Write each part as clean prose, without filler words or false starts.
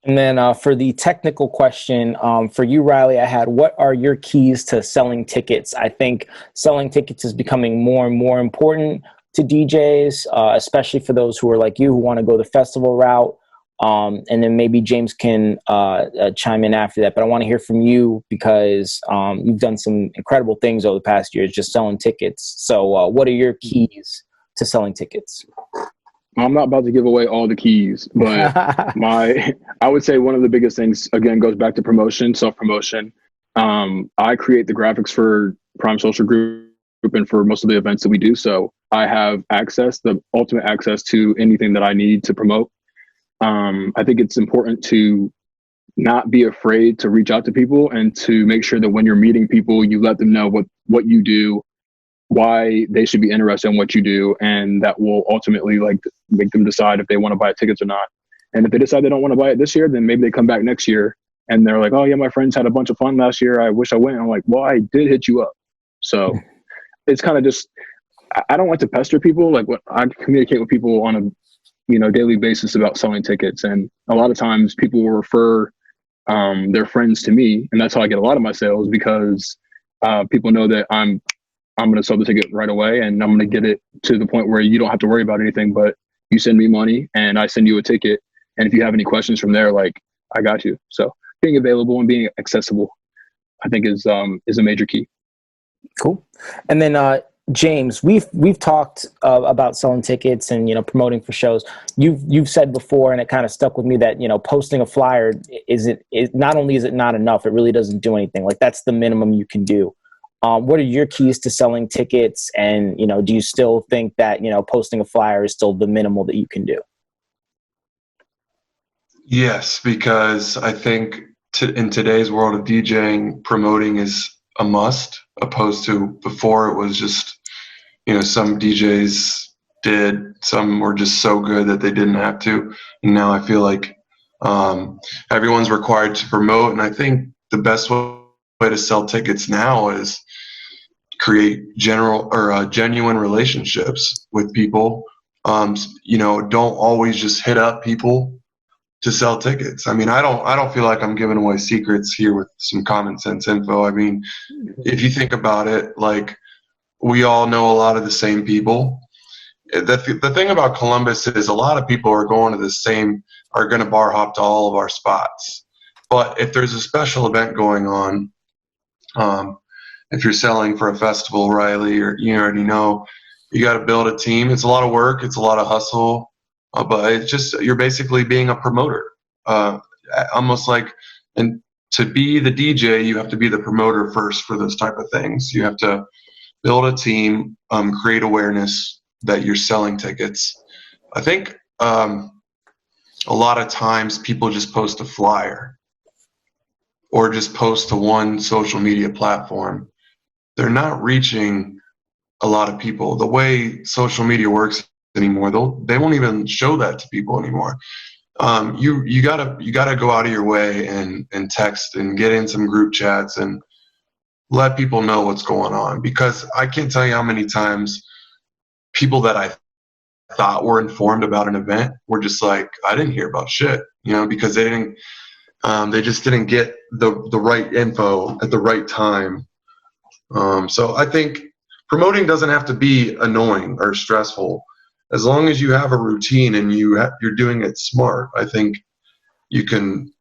And then for the technical question, for you, Riley, I had, what are your keys to selling tickets? I think selling tickets is becoming more and more important to DJs, especially for those who are like you, who want to go the festival route. And then maybe James can chime in after that. But I want to hear from you because you've done some incredible things over the past years just selling tickets. So what are your keys to selling tickets? I'm not about to give away all the keys, but I would say one of the biggest things, again, goes back to promotion, self-promotion. I create the graphics for Prime Social Group and for most of the events that we do. So I have access, the ultimate access to anything that I need to promote. I think it's important to not be afraid to reach out to people and to make sure that when you're meeting people, you let them know what you do, why they should be interested in what you do, and that will ultimately like make them decide if they want to buy tickets or not. And if they decide they don't want to buy it this year, then maybe they come back next year and they're like, oh yeah, my friends had a bunch of fun last year, I wish I went. And I'm like, well, I did hit you up. So it's kind of just, I don't like to pester people. Like, what I communicate with people on a daily basis about selling tickets, and a lot of times people will refer their friends to me, and that's how I get a lot of my sales, because people know that I'm going to sell the ticket right away, and I'm going to get it to the point where you don't have to worry about anything, but you send me money and I send you a ticket. And if you have any questions from there, like, I got you. So being available and being accessible, I think is a major key. Cool. And then James, we've talked about selling tickets and promoting for shows. You've said before, and it kind of stuck with me, that posting a flyer is not only is it not enough, it really doesn't do anything. Like, that's the minimum you can do. What are your keys to selling tickets? And, do you still think that, posting a flyer is still the minimal that you can do? Yes, because I think in today's world of DJing, promoting is a must, opposed to before it was just, some DJs did, some were just so good that they didn't have to. And now I feel like everyone's required to promote. And I think the best way to sell tickets now is create genuine relationships with people. Don't always just hit up people to sell tickets. I mean, I don't feel like I'm giving away secrets here with some common sense info. I mean, if you think about it, like, we all know a lot of the same people. The thing about Columbus is a lot of people are going to bar hop to all of our spots. But if there's a special event going on, if you're selling for a festival, Riley, or you already know, you got to build a team. It's a lot of work. It's a lot of hustle. But it's just, you're basically being a promoter. Almost like, and to be the DJ, you have to be the promoter first for those type of things. You have to build a team, create awareness that you're selling tickets. I think a lot of times people just post a flyer or just post to one social media platform. They're not reaching a lot of people. The way social media works anymore, they won't even show that to people anymore. You gotta go out of your way and text and get in some group chats and let people know what's going on, because I can't tell you how many times people that I thought were informed about an event were just like, I didn't hear about shit, because they just didn't get the right info at the right time. So I think promoting doesn't have to be annoying or stressful. As long as you have a routine and you're doing it smart, I think you can,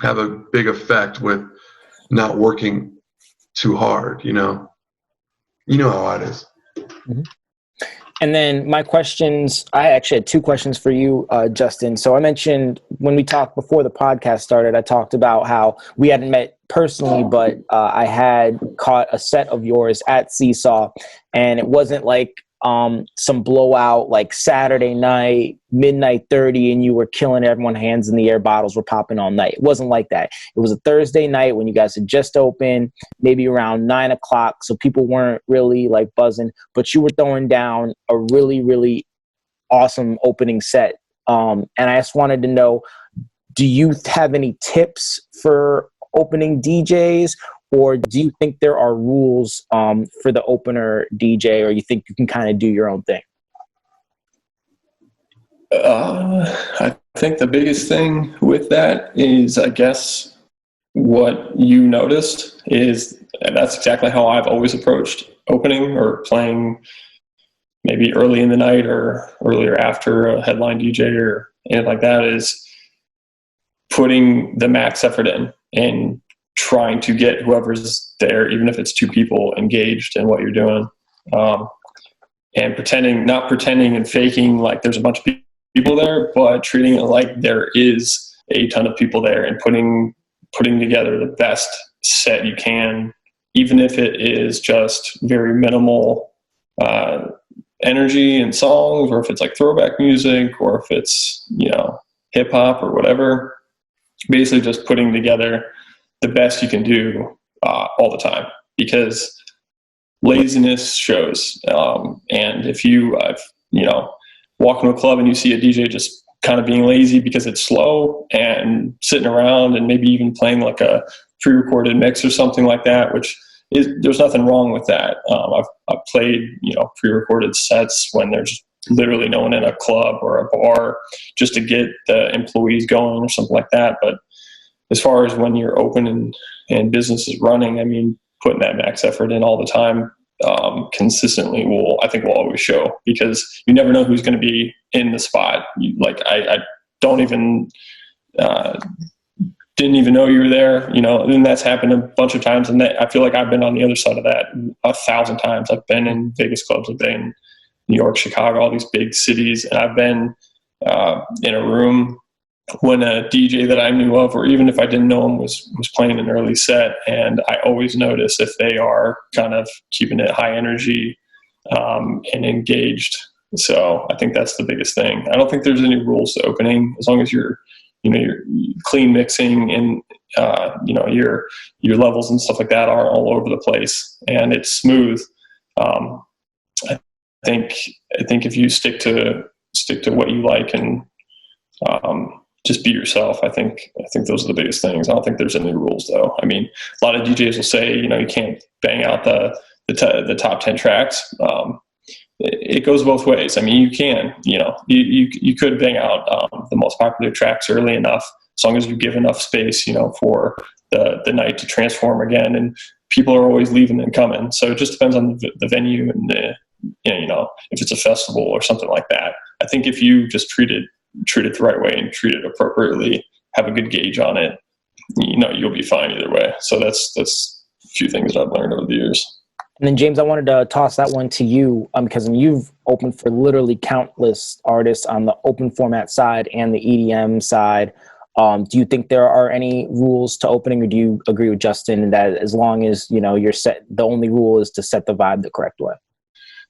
have a big effect with not working too hard, You know how it is. Mm-hmm. And then my questions, I actually had two questions for you, Justin. So I mentioned when we talked before the podcast started, I talked about how we hadn't met personally, but I had caught a set of yours at Seesaw, and it wasn't like some blowout like Saturday night, midnight 30, and you were killing everyone, hands in the air, bottles were popping all night. It wasn't like that. It was a Thursday night when you guys had just opened, maybe around 9 o'clock. So people weren't really like buzzing, but you were throwing down a really, really awesome opening set. And I just wanted to know, do you have any tips for opening DJs? Or do you think there are rules for the opener DJ, or you think you can kind of do your own thing? I think the biggest thing with that is, I guess, what you noticed is, and that's exactly how I've always approached opening or playing, maybe early in the night or earlier after a headline DJ or anything like that, is putting the max effort in and trying to get whoever's there, even if it's two people, engaged in what you're doing. And not pretending and faking like there's a bunch of people there, but treating it like there is a ton of people there and putting together the best set you can, even if it is just very minimal energy and songs, or if it's like throwback music, or if it's, you know, hip hop or whatever. Basically just putting together the best you can do all the time, because laziness shows. And if you walk into a club and you see a DJ just kind of being lazy because it's slow and sitting around and maybe even playing like a pre-recorded mix or something like that, there's nothing wrong with that. I've played, pre-recorded sets when there's literally no one in a club or a bar, just to get the employees going or something like that. But as far as when you're open and business is running, I mean, putting that max effort in all the time consistently will always show, because you never know who's going to be in the spot. I don't even didn't even know you were there, and that's happened a bunch of times. And I feel like I've been on the other side of that 1,000 times. I've been in Vegas clubs, I've been in New York, Chicago, all these big cities. And I've been in a room when a DJ that I knew of, or even if I didn't know him, was playing an early set. And I always notice if they are kind of keeping it high energy and engaged. So I think that's the biggest thing. I don't think there's any rules to opening, as long as you're clean mixing and your levels and stuff like that are all over the place and it's smooth. I think if you stick to what you like and just be yourself, I think those are the biggest things. I don't think there's any rules, though. I mean, a lot of DJs will say, you can't bang out the top 10 tracks. It goes both ways. I mean, you can, you could bang out the most popular tracks early enough, as long as you give enough space, for the night to transform again. And people are always leaving and coming. So it just depends on the venue and if it's a festival or something like that. I think if you just treat it the right way and treat it appropriately, have a good gauge on it, you'll be fine either way. So that's a few things that I've learned over the years. And then James, I wanted to toss that one to you because you've opened for literally countless artists on the open format side and the EDM side. Do you think there are any rules to opening, or do you agree with Justin that as long as you're set, the only rule is to set the vibe the correct way?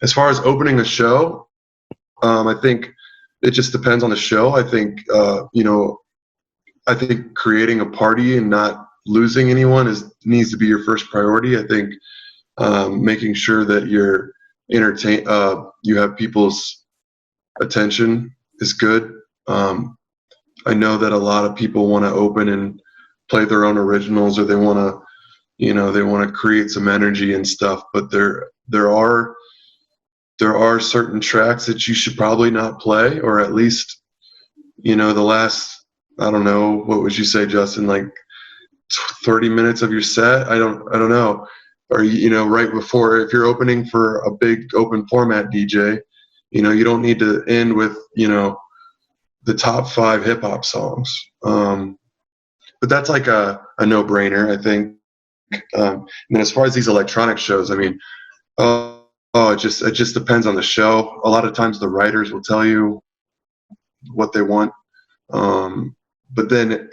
As far as opening a show, I think it just depends on the show. I think I think creating a party and not losing anyone needs to be your first priority. I think making sure that you're you have people's attention is good. I know that a lot of people want to open and play their own originals, or they want to create some energy and stuff, but there are certain tracks that you should probably not play, or at least, the last, I don't know, what would you say, Justin, like 30 minutes of your set? I don't know. Or, right before, if you're opening for a big open format DJ, you don't need to end with, the top 5 hip hop songs. But that's like a no-brainer, I think. And then as far as these electronic shows, I mean, it just depends on the show. A lot of times the writers will tell you what they want. But then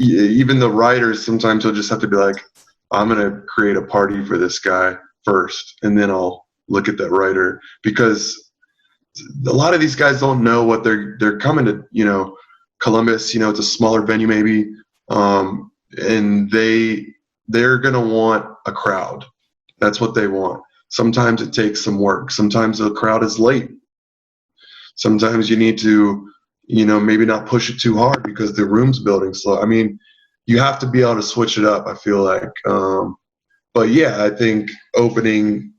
even the writers, sometimes they'll just have to be like, I'm going to create a party for this guy first, and then I'll look at that writer, because a lot of these guys don't know what they're coming to, Columbus, it's a smaller venue maybe. And they're going to want a crowd. That's what they want. Sometimes it takes some work. Sometimes the crowd is late. Sometimes you need to, maybe not push it too hard because the room's building slow. I mean, you have to be able to switch it up, I feel like. But yeah, I think opening,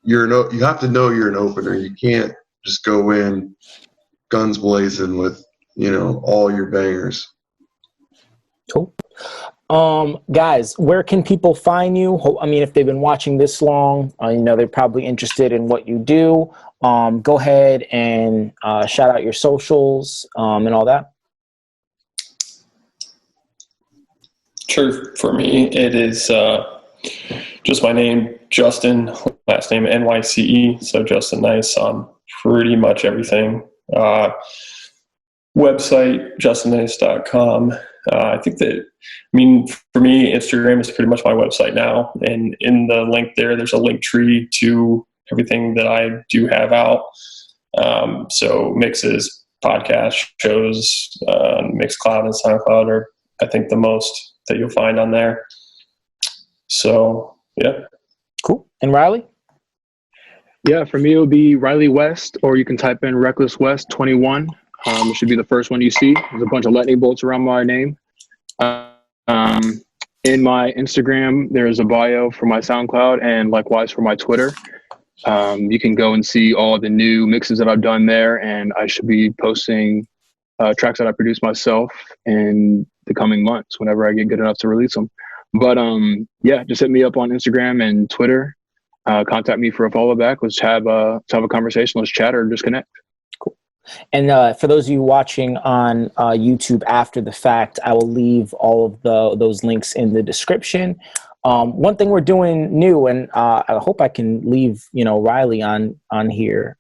you have to know you're an opener. You can't just go in guns blazing with, all your bangers. Cool. Guys, where can people find you? I mean, if they've been watching this long, they're probably interested in what you do. Go ahead and shout out your socials and all that. Sure. For me, it is just my name, Justin, last name NYCE. So Justin Nyce on pretty much everything. Website, justinnyce.com. I think that, for me, Instagram is pretty much my website now. And in the link there's a link tree to everything that I do have out. So mixes, podcasts, shows, Mixcloud and SoundCloud are, I think, the most that you'll find on there. So, yeah. Cool. And Riley? Yeah, for me, it would be Riley West, or you can type in Reckless West 21. It should be the first one you see. There's a bunch of lightning bolts around my name. In my Instagram, there's a bio for my SoundCloud and likewise for my Twitter. You can go and see all the new mixes that I've done there, and I should be posting tracks that I produce myself in the coming months whenever I get good enough to release them. But yeah, just hit me up on Instagram and Twitter. Contact me for a follow back. Let's have a conversation. Let's chat or just connect. Cool. And for those of you watching on YouTube after the fact, I will leave all of those links in the description. One thing we're doing new, and I hope I can leave Riley on here,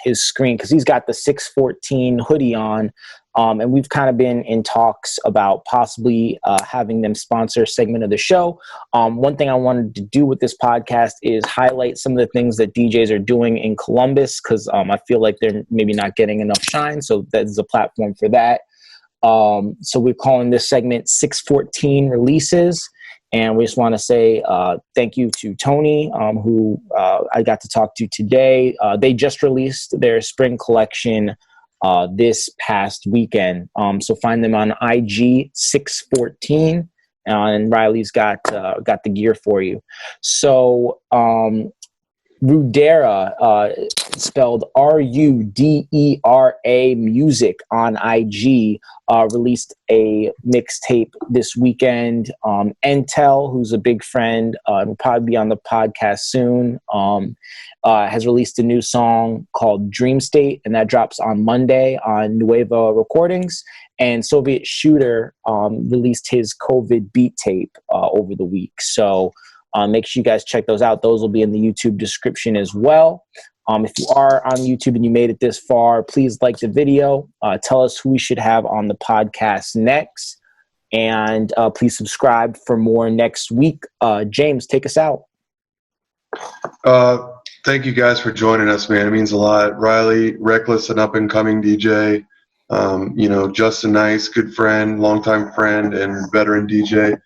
his screen, because he's got the 614 hoodie on, and we've kind of been in talks about possibly having them sponsor a segment of the show. One thing I wanted to do with this podcast is highlight some of the things that DJs are doing in Columbus, because I feel like they're maybe not getting enough shine, so that's a platform for that. So we're calling this segment 614 Releases. And we just want to say thank you to Tony, who I got to talk to today. They just released their spring collection this past weekend. So find them on IG 614, and Riley's got the gear for you. So Rudera, spelled RUDERA Music on IG, released a mixtape this weekend. Entel, who's a big friend and will probably be on the podcast soon, has released a new song called Dream State, and that drops on Monday on Nueva Recordings. And Soviet Shooter released his COVID beat tape over the week. So make sure you guys check those out. Those will be in the YouTube description as well. If you are on YouTube and you made it this far, please like the video. Tell us who we should have on the podcast next. And please subscribe for more next week. James, take us out. Thank you guys for joining us, man. It means a lot. Riley, Reckless, an up-and-coming DJ. Justin Nyce, good friend, longtime friend, and veteran DJ.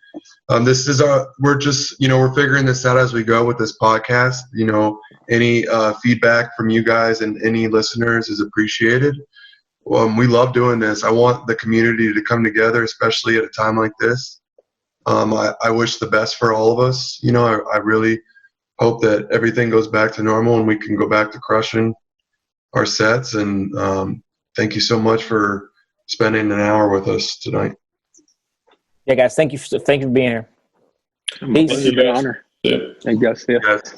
We're just, we're figuring this out as we go with this podcast. Any feedback from you guys and any listeners is appreciated. We love doing this. I want the community to come together, especially at a time like this. I wish the best for all of us. I really hope that everything goes back to normal and we can go back to crushing our sets. And thank you so much for spending an hour with us tonight. Yeah, guys, thank you for being here. Peace. It's been an honor. Yeah. Thank you guys. Yeah. Yes.